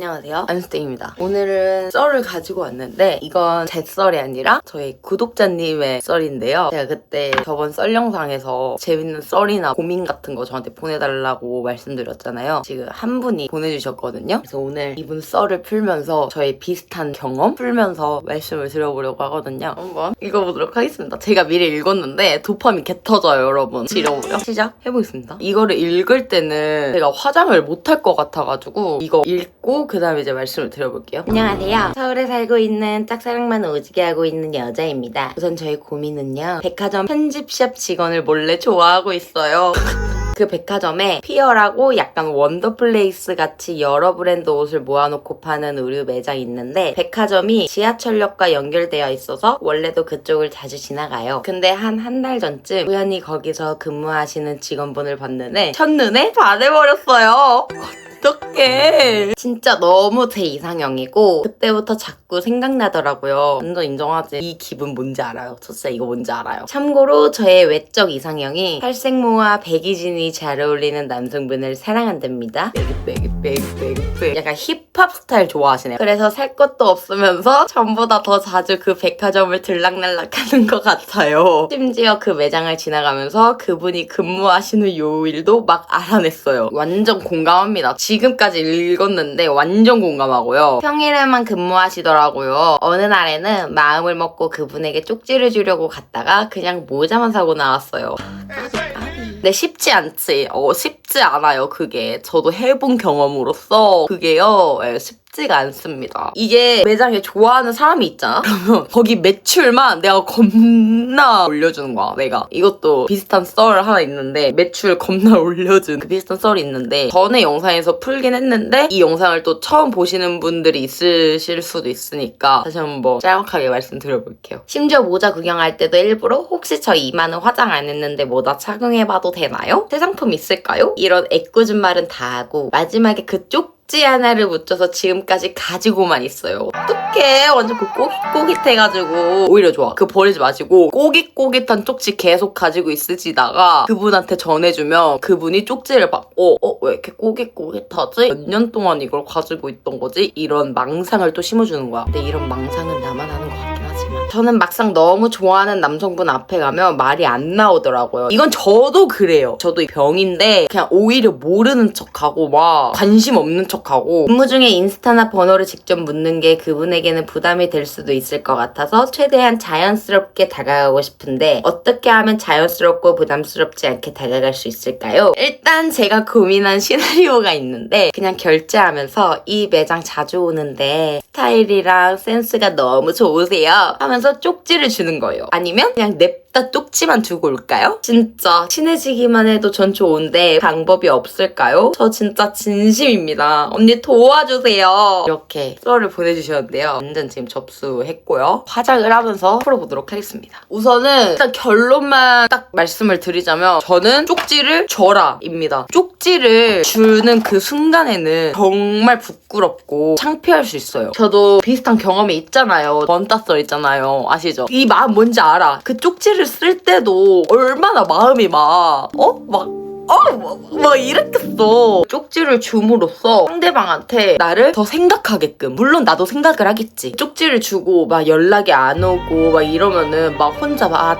안녕하세요, 안스테입니다. 오늘은 썰을 가지고 왔는데 이건 제 썰이 아니라 저희 구독자님의 썰인데요. 제가 그때 저번 썰 영상에서 재밌는 썰이나 고민 같은 거 저한테 보내달라고 말씀드렸잖아요. 지금 한 분이 보내주셨거든요. 그래서 오늘 이분 썰을 풀면서 저의 비슷한 경험 풀면서 말씀을 드려보려고 하거든요. 한번 읽어보도록 하겠습니다. 제가 미리 읽었는데 도파민 개 터져요, 여러분. 지려고요. 시작해보겠습니다. 이거를 읽을 때는 제가 화장을 못할 것 같아가지고 이거 읽고 그 다음에 이제 말씀을 드려볼게요. 안녕하세요. 서울에 살고 있는 짝사랑만 오지게 하고 있는 여자입니다. 우선 저의 고민은요, 백화점 편집샵 직원을 몰래 좋아하고 있어요. 그 백화점에 피어라고 약간 원더플레이스 같이 여러 브랜드 옷을 모아놓고 파는 의류 매장이 있는데 백화점이 지하철역과 연결되어 있어서 원래도 그쪽을 자주 지나가요. 근데 한 달 전쯤 우연히 거기서 근무하시는 직원분을 봤는데 첫눈에 반해버렸어요. 어떡해. 진짜 너무 제 이상형이고 그때부터 자꾸 생각나더라고요. 완전 인정하지. 이 기분 뭔지 알아요. 저 진짜 이거 뭔지 알아요. 참고로 저의 외적 이상형이 탈색모와 백이진이 잘 어울리는 남성분을 사랑한답니다. 빼기. 약간 힙합 스타일 좋아하시네요. 그래서 살 것도 없으면서 전보다 더 자주 그 백화점을 들락날락 하는 것 같아요. 심지어 그 매장을 지나가면서 그분이 근무하시는 요일도 막 알아냈어요. 완전 공감합니다. 지금까지 읽었는데 완전 공감하고요. 평일에만 근무하시더라고요. 어느 날에는 마음을 먹고 그분에게 쪽지를 주려고 갔다가 그냥 모자만 사고 나왔어요. 근데 쉽지 않지. 쉽지 않아요, 그게. 저도 해본 경험으로서 그게요, 쉽지가 않습니다. 이게 매장에 좋아하는 사람이 있잖아? 그러면 거기 매출만 내가 겁나 올려주는 거야, 내가. 이것도 비슷한 썰 하나 있는데 매출 겁나 올려준 그 비슷한 썰이 있는데 전에 영상에서 풀긴 했는데 이 영상을 또 처음 보시는 분들이 있으실 수도 있으니까 다시 한번 짤막하게 말씀드려볼게요. 심지어 모자 구경할 때도 일부러 혹시 저 이마는 화장 안 했는데 모자 착용해봐도 되나요? 새 상품 있을까요? 이런 애꿎은 말은 다 하고 마지막에 그 쪽지 하나를 붙여서 지금까지 가지고만 있어요. 어떡해. 완전 그 꼬깃꼬깃해가지고 오히려 좋아. 그거 버리지 마시고 꼬깃꼬깃한 쪽지 계속 가지고 있으시다가 그분한테 전해주면 그분이 쪽지를 받고 왜 이렇게 꼬깃꼬깃하지? 몇 년 동안 이걸 가지고 있던 거지? 이런 망상을 또 심어주는 거야. 근데 이런 망상은 나만 하는 것 같긴 하지만 저는 막상 너무 좋아하는 남성분 앞에 가면 말이 안 나오더라고요. 이건 저도 그래요. 저도 병인데 그냥 오히려 모르는 척하고 막 관심 없는 척하고 근무 중에 인스타나 번호를 직접 묻는 게 그분에게는 부담이 될 수도 있을 것 같아서 최대한 자연스럽게 다가가고 싶은데 어떻게 하면 자연스럽고 부담스럽지 않게 다가갈 수 있을까요? 일단 제가 고민한 시나리오가 있는데 그냥 결제하면서 이 매장 자주 오는데 스타일이랑 센스가 너무 좋으세요 하면서 쪽지를 주는 거예요. 아니면 그냥 냅다 쪽지만 두고 올까요? 진짜 친해지기만 해도 전 좋은데 방법이 없을까요? 저 진짜 진심입니다. 언니 도와주세요. 이렇게 썰을 보내주셨는데요. 완전 지금 접수했고요. 화장을 하면서 풀어보도록 하겠습니다. 우선은 일단 결론만 딱 말씀을 드리자면 저는 쪽지를 줘라입니다. 쪽지를 주는 그 순간에는 정말 부끄럽고 창피할 수 있어요. 저도 비슷한 경험이 있잖아요. 번따썰 있잖아요. 아시죠? 이 마음 뭔지 알아. 그 쪽지를 쓸 때도 얼마나 마음이 막 이랬겠어. 쪽지를 줌으로써 상대방한테 나를 더 생각하게끔. 물론 나도 생각을 하겠지. 쪽지를 주고 막 연락이 안 오고 막 이러면은 막 혼자 막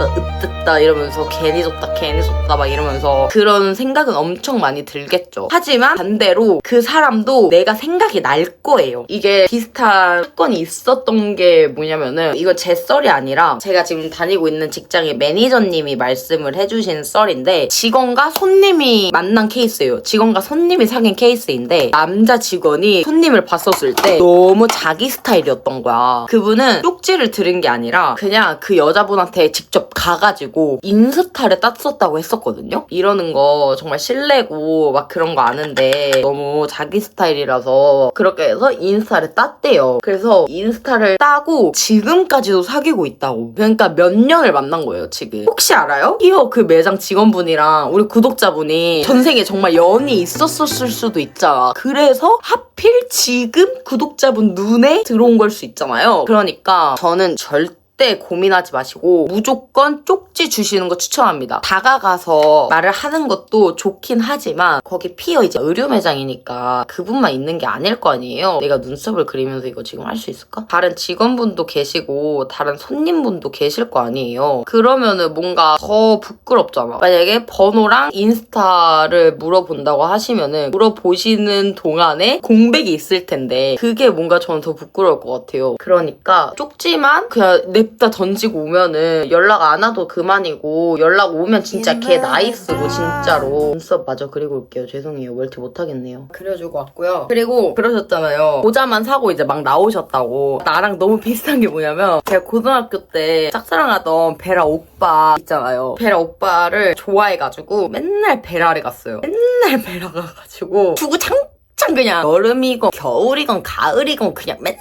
으뜨다 이러면서 괜히 줬다 막 이러면서 그런 생각은 엄청 많이 들겠죠. 하지만 반대로 그 사람도 내가 생각이 날 거예요. 이게 비슷한 사건이 있었던 게 뭐냐면은 이건 제 썰이 아니라 제가 지금 다니고 있는 직장의 매니저님이 말씀을 해주신 썰인데 직원과 손님이 만난 케이스예요. 직원과 손님이 사귄 케이스인데 남자 직원이 손님을 봤었을 때 너무 자기 스타일이었던 거야. 그분은 쪽지를 들은 게 아니라 그냥 그 여자분한테 직접 가가지고 인스타를 땄었다고 했었거든요. 이러는 거 정말 실례고 막 그런 거 아는데 너무 자기 스타일이라서 그렇게 해서 인스타를 땄대요. 그래서 인스타를 따고 지금까지도 사귀고 있다고. 그러니까 몇 년을 만난 거예요, 지금. 혹시 알아요? 히어 그 매장 직원분이랑 우리 구독자분이 전생에 정말 연이 있었을 수도 있잖아. 그래서 하필 지금 구독자분 눈에 들어온 걸 수 있잖아요. 그러니까 저는 절대 절대 고민하지 마시고 무조건 쪽지 주시는 거 추천합니다. 다가가서 말을 하는 것도 좋긴 하지만 거기 피어 이제 의류 매장이니까 그분만 있는 게 아닐 거 아니에요. 내가 눈썹을 그리면서 이거 지금 할 수 있을까? 다른 직원분도 계시고 다른 손님분도 계실 거 아니에요. 그러면은 뭔가 더 부끄럽잖아. 만약에 번호랑 인스타를 물어본다고 하시면은 물어보시는 동안에 공백이 있을 텐데 그게 뭔가 저는 더 부끄러울 것 같아요. 그러니까 쪽지만 그냥 냅다 던지고 오면은 연락 안 와도 그만이고 연락 오면 진짜 걔 나이 쓰고 진짜로. 눈썹 마저 그리고 올게요. 죄송해요. 멀티 못하겠네요. 그려주고 왔고요. 그리고 그러셨잖아요. 모자만 사고 이제 막 나오셨다고. 나랑 너무 비슷한 게 뭐냐면 제가 고등학교 때 짝사랑하던 베라 오빠 있잖아요. 베라 오빠를 좋아해가지고 맨날 베라를 갔어요. 맨날 베라 가가지고 주구장창 그냥 여름이건 겨울이건 가을이건 그냥 맨날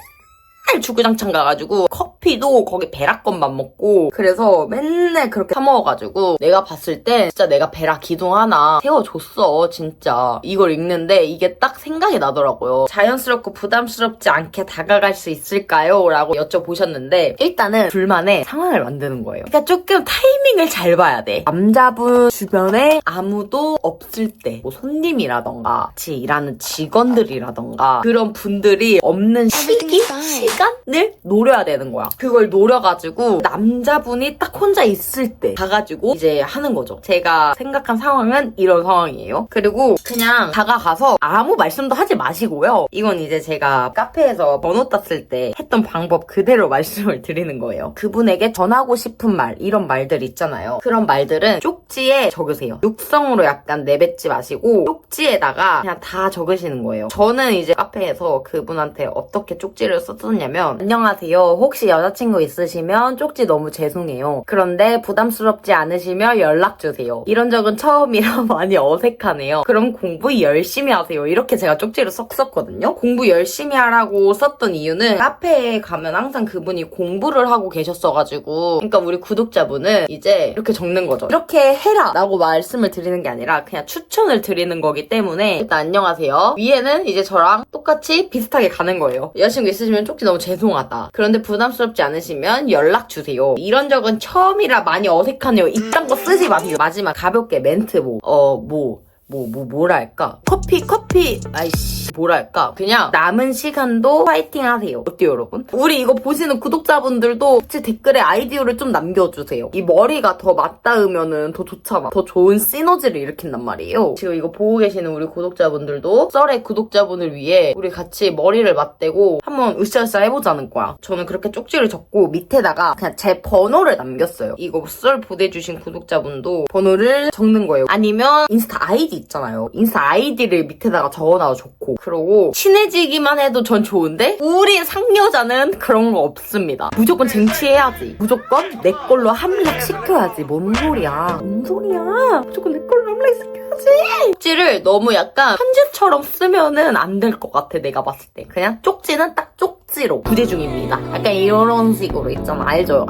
주구장창 가가지고 커피도 거기 베라 것만 먹고 그래서 맨날 그렇게 사 먹어가지고 내가 봤을 때 진짜 내가 베라 기둥 하나 세워줬어. 진짜 이걸 읽는데 이게 딱 생각이 나더라고요. 자연스럽고 부담스럽지 않게 다가갈 수 있을까요? 라고 여쭤보셨는데 일단은 둘만의 상황을 만드는 거예요. 그러니까 조금 타이밍을 잘 봐야 돼. 남자분 주변에 아무도 없을 때 뭐 손님이라던가 같이 일하는 직원들이라던가 그런 분들이 없는 시간을 노려야 되는 거야. 그걸 노려가지고 남자분이 딱 혼자 있을 때 가가지고 이제 하는 거죠. 제가 생각한 상황은 이런 상황이에요. 그리고 그냥 다가가서 아무 말씀도 하지 마시고요. 이건 이제 제가 카페에서 번호 땄을 때 했던 방법 그대로 말씀을 드리는 거예요. 그분에게 전하고 싶은 말 이런 말들 있잖아요. 그런 말들은 쪽지에 적으세요. 육성으로 약간 내뱉지 마시고 쪽지에다가 그냥 다 적으시는 거예요. 저는 이제 카페에서 그분한테 어떻게 쪽지를 썼었냐면 안녕하세요. 혹시 여자친구 있으시면 쪽지 너무 죄송해요. 그런데 부담스럽지 않으시면 연락주세요. 이런 적은 처음이라 많이 어색하네요. 그럼 공부 열심히 하세요. 이렇게 제가 쪽지를 썼었거든요. 공부 열심히 하라고 썼던 이유는 카페에 가면 항상 그분이 공부를 하고 계셨어가지고 그러니까 우리 구독자분은 이제 이렇게 적는 거죠. 이렇게 해라 라고 말씀을 드리는 게 아니라 그냥 추천을 드리는 거기 때문에 일단 안녕하세요. 위에는 이제 저랑 똑같이 비슷하게 가는 거예요. 여자친구 있으시면 쪽지 너무 죄송하다. 그런데 부담스럽지 않으시면 연락주세요. 이런 적은 처음이라 많이 어색하네요. 이딴 거 쓰지 마세요. 마지막 가볍게 멘트 뭐랄까? 아이씨, 뭐랄까? 그냥 남은 시간도 파이팅 하세요. 어때요, 여러분? 우리 이거 보시는 구독자분들도 혹시 댓글에 아이디어를 좀 남겨주세요. 이 머리가 더 맞닿으면은 더 좋잖아. 더 좋은 시너지를 일으킨단 말이에요. 지금 이거 보고 계시는 우리 구독자분들도 썰의 구독자분을 위해 우리 같이 머리를 맞대고 한번 으쌰으쌰 해보자는 거야. 저는 그렇게 쪽지를 적고 밑에다가 그냥 제 번호를 남겼어요. 이거 썰 보내주신 구독자분도 번호를 적는 거예요. 아니면 인스타 아이디 있잖아요. 인스타 아이디를 밑에다가 적어놔도 좋고 그러고 친해지기만 해도 전 좋은데 우리 상여자는 그런 거 없습니다. 무조건 쟁취해야지. 무조건 내 걸로 함락시켜야지. 뭔 소리야. 무조건 내 걸로 함락시켜야지. 쪽지를 너무 약간 편지처럼 쓰면은 안 될 것 같아. 내가 봤을 때. 그냥 쪽지는 딱 쪽지로 부재 중입니다. 약간 이런 식으로 있잖아. 알죠?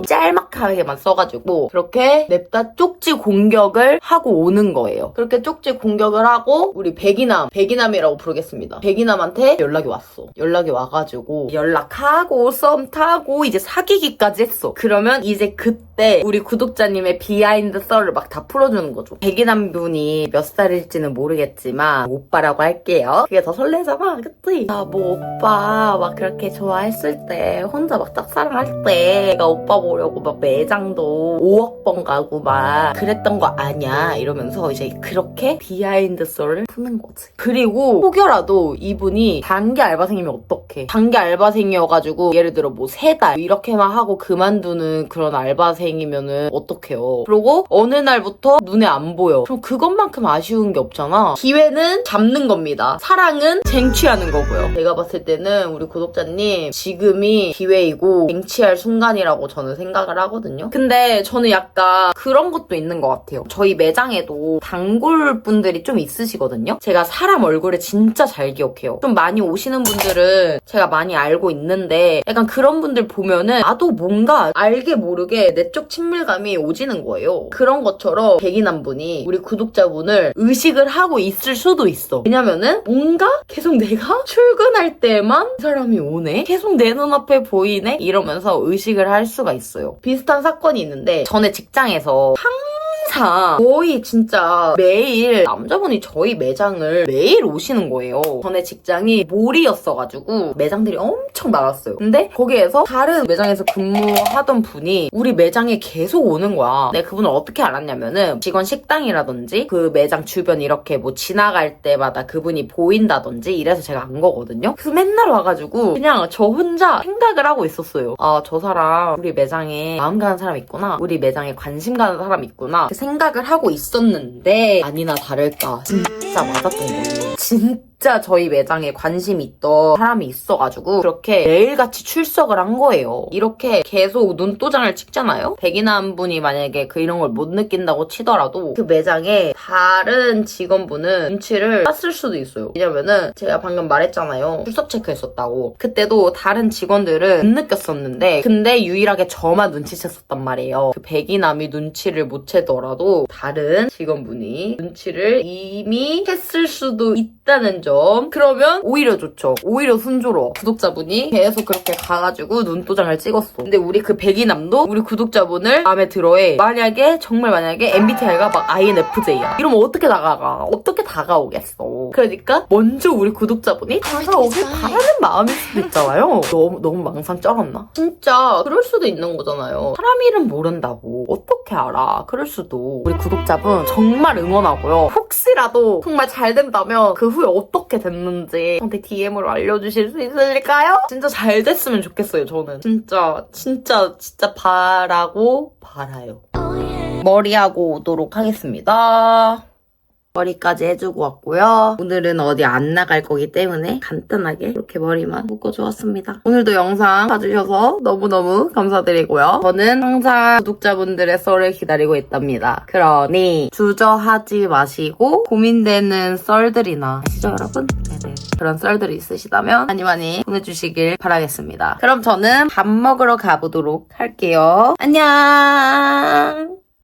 짤막하게만 써가지고 그렇게 냅다 쪽지 공격을 하고 오는 거예요. 그렇게 쪽지 공격을 하고 우리 백이남이라고 부르겠습니다. 백이남한테 연락이 왔어. 연락이 와가지고 연락하고 썸 타고 이제 사귀기까지 했어. 그러면 이제 그때 우리 구독자님의 비하인드 썰을 막 다 풀어주는 거죠. 백이남 분이 몇 살일지는 모르겠지만 오빠라고 할게요. 그게 더 설레잖아. 그치? 뭐 오빠 막 그렇게 좋아했을 때 혼자 막 짝사랑할 때 내가 오빠 보려고 막 매장도 5억 번 가고 막 그랬던 거 아냐 이러면서 이제 그렇게 비하인드 썰을 푸는 거지. 그리고 혹여라도 이분이 단기 알바생이면 어떡해. 단기 알바생이어가지고 예를 들어 뭐 3달 이렇게만 하고 그만두는 그런 알바생이면은 어떡해요. 그리고 어느 날부터 눈에 안 보여. 그럼 그것만큼 아쉬운 게 없잖아. 기회는 잡는 겁니다. 사랑은 쟁취하는 거고요. 제가 봤을 때는 우리 구독자님 지금이 기회이고 쟁취할 순간이라고 저는 생각을 하거든요. 근데 저는 약간 그런 것도 있는 것 같아요. 저희 매장에도 단골 분들이 좀 있으시거든요. 제가 사람 얼굴을 진짜 잘 기억해요. 좀 많이 오시는 분들은 제가 많이 알고 있는데 약간 그런 분들 보면은 나도 뭔가 알게 모르게 내적 친밀감이 오지는 거예요. 그런 것처럼 백인한 분이 우리 구독자분을 의식을 하고 있을 수도 있어. 왜냐면은 뭔가 계속 내가 출근할 때만 이 사람이 오네? 계속 내 눈앞에 보이네? 이러면서 의식을 할 수가 있어요. 비슷한 사건이 있는데 전에 직장에서 항상 거의 진짜 매일 남자분이 저희 매장을 매일 오시는 거예요. 전에 직장이 몰이었어가지고 매장들이 엄청 많았어요. 근데 거기에서 다른 매장에서 근무하던 분이 우리 매장에 계속 오는 거야. 내가 그분을 어떻게 알았냐면은 직원 식당이라든지 그 매장 주변 이렇게 뭐 지나갈 때마다 그분이 보인다든지 이래서 제가 안 거거든요. 그래서 맨날 와가지고 그냥 저 혼자 생각을 하고 있었어요. 아, 저 사람 우리 매장에 마음 가는 사람 있구나. 우리 매장에 관심 가는 사람 있구나. 생각을 하고 있었는데 아니나 다를까 진짜 맞았던 거예요. 진짜 저희 매장에 관심이 있던 사람이 있어가지고 그렇게 매일같이 출석을 한 거예요. 이렇게 계속 눈도장을 찍잖아요? 백인한 분이 만약에 이런 걸 못 느낀다고 치더라도 그 매장에 다른 직원분은 눈치를 깠을 수도 있어요. 왜냐면은 제가 방금 말했잖아요. 출석 체크했었다고. 그때도 다른 직원들은 못 느꼈었는데 근데 유일하게 저만 눈치챘었단 말이에요. 그 백인함이 눈치를 못 채더라도 다른 직원분이 눈치를 이미 했을 수도 있다는 점. 그러면 오히려 좋죠. 오히려 순조로워. 구독자분이 계속 그렇게 가가지고 눈도장을 찍었어. 근데 우리 그 백인남도 우리 구독자분을 마음에 들어해. 정말 만약에 MBTI가 막 INFJ야. 이러면 어떻게 다가오겠어. 그러니까 먼저 우리 구독자분이 다가오길 바라는 마음일 수도 있잖아요. 너무 망상 쩔었나? 진짜 그럴 수도 있는 거잖아요. 사람 이름 모른다고 어떻게 알아? 그럴 수도. 우리 구독자분 정말 응원하고요. 혹시라도 정말 잘 된다면 그 후에 어떻게 됐는지 저한테 DM으로 알려주실 수 있을까요? 진짜 잘 됐으면 좋겠어요, 저는. 진짜 바라요. 머리하고 오도록 하겠습니다. 머리까지 해주고 왔고요. 오늘은 어디 안 나갈 거기 때문에 간단하게 이렇게 머리만 묶어주었습니다. 오늘도 영상 봐주셔서 너무너무 감사드리고요. 저는 항상 구독자분들의 썰을 기다리고 있답니다. 그러니 주저하지 마시고 고민되는 썰들이나 아시죠, 여러분? 네네. 그런 썰들이 있으시다면 많이 보내주시길 바라겠습니다. 그럼 저는 밥 먹으러 가보도록 할게요. 안녕!